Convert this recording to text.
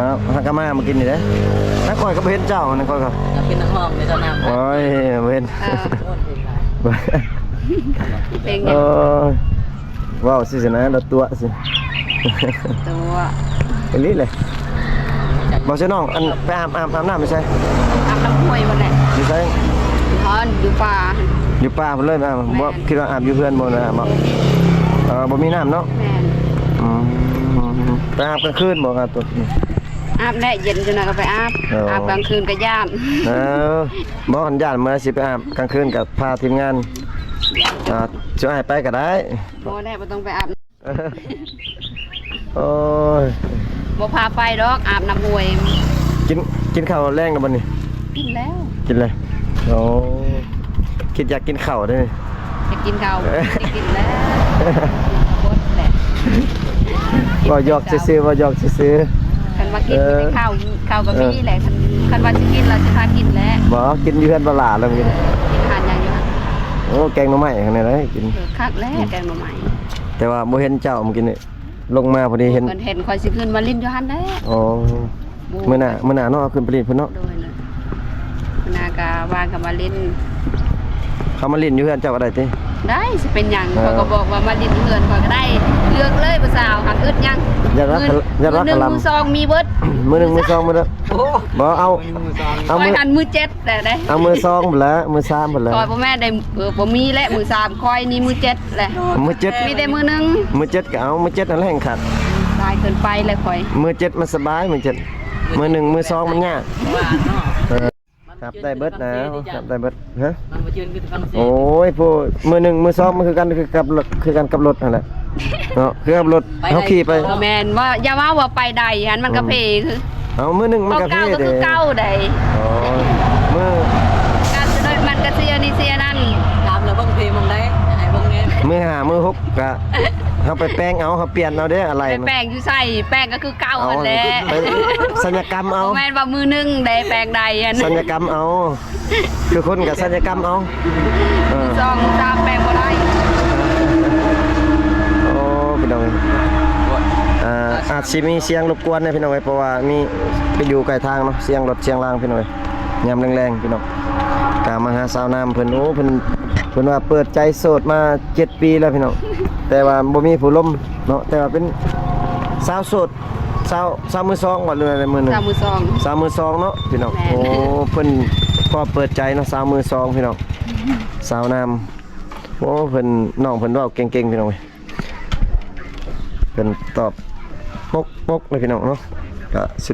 ครับฮักกะมากินนี่เด้นักคอยก็เห็นเจ้านักคอยก็อยากเป็นนักร้องในเจ้าน้ำโอ้ยเห็นเป็นไงว้าวสินะเราตัวสิตัวเป็นนี่เลยบอกเจ้าน้องอันไปอาบน้ำไม่ใช่อาบน้ำห้วยวันไหนอยู่ใช่อยู่ป่าอยู่ป่าเพิ่นเลยบ่คิดว่าอาบอยู่เพื่อนบ่นะบ่บ่มีน้ำเนาะไปอาบกลางคืนบ่ครับตัวอาบได้เย็นจนก็ไปอาบกลางคืนก็ย่านบ่หันย่านเมื่อสิไปอาบกลางคืนกับพาทีมงานช่วยไปก็ได้บ่ได้บ่ต้องไปอาบโอ้ยบ่พาไปดอกอาบน้ำห้วยกินข้าวแรงแล้วบ่นี่กินแล้วกินเลยโอ้คิดอยากกินข้าวได้จะกินข้าวจะกินแล้วบดแหละบ่หยอกซื่อๆบ่หยอกซื่อคันว่ากินมีข้าวก็มีแหละคันว่าสิกินเราสิพากินแล้วบ่กินอยู่เฮือนบ่หลาแล้วกินทานอย่างอยู่โอ้แกงหน่อไม้ข้างในเลยกินคักแล้วแกงหน่อไม้แต่ว่าบ่เห็นเจ้าเมื่อกี้นี่ลงมาพอดีเห็นค่อยสิขึ้นมาลิ้นอยู่หั่นแล้วอ๋อมื้อหน้าเนาะขึ้นไปลิ้นเพิ่นเนาะมื้อหน้าก็วางกับมาลิ้นเขามาลิ้นอยู่เฮือนเจ้าก็ได้ติได้สิเป็นหยังเขาก็บอกว่ามาลิ้นเฮือนก็ได้เลือกเลยผู้สาวหักอึดยังอย่ารักกะลำมือซองมีเบิดมือ1มือ2มือบ่เอามือหันมือ7แต่ได้เอามือ2พุ่นละมือ3พุ่นละคอยบ่แม่ได้บ่มีและมือ3คอยนี่มือ7แหละมือ7มีแต่มือ1มือ7ก็เอามือ7นั่นแหละแห่งขัดตายเกินไปเลยคอยมือ7มันสบายมือ7มือ1มือ2มันยากครับได้เบิดนะครัได้เบิดฮะโอ้ยผู้มือ1มือ2มันคือกันกับรถนั่นแหละเนาะคือกับรถเฮาขี่ไปแม่นว่าอย่าว่าไปใดหันมันก็เพคือเอามือ1มันก็เพเด้คือเก่าใดอ๋อมือการจะได้มันก็เสียนี่เสียนั่นถามแล้วเบิ่งเพลงมันได้ไอ้เบิ่งแน่มือ5มือ6ก็เฮาไปแป้งเอาเฮาเปลี่ยนเอาเด้อะไรแป้งอยู่ใส่แป้งก็คือเก่าหั่นแหละสัญญกรรมเอาแม่นว่ามือ1ได้แป้งใดอันสัญญกรรมเอาคือคนกับสัญญกรรมเอา2 3แป้งบ่ได้โอ้พี่น้องอาจสิมีเสียงรบกวนนะพี่น้องเพราะว่ามีไปอยู่ไกลทางเนาะเสียงรถเสียงรางพี่น้องยามแรงๆพี่น้องกามาหาสาวน้ำเพิ่นโอ้เพิ่นว่าเปิดใจโสดมา7ปีแล้วพี่น้องแต่ว่าบ่มีผู้ล้มเนาะแต่ว่าเป็นสาวโสดสาวมือ2ว่าเรืออะไรมือ1สาวมือ2เนาะพี่น้องโอ้เพิ่นก็เปิดใจเนาะสาวมือ2พี่น้องสาวน้ำโอ้เพิ่นน้องเพิ่นเว้าเก่งๆพี่น้องเพิ่นตอบปกเลยพี่น้องเนาะก็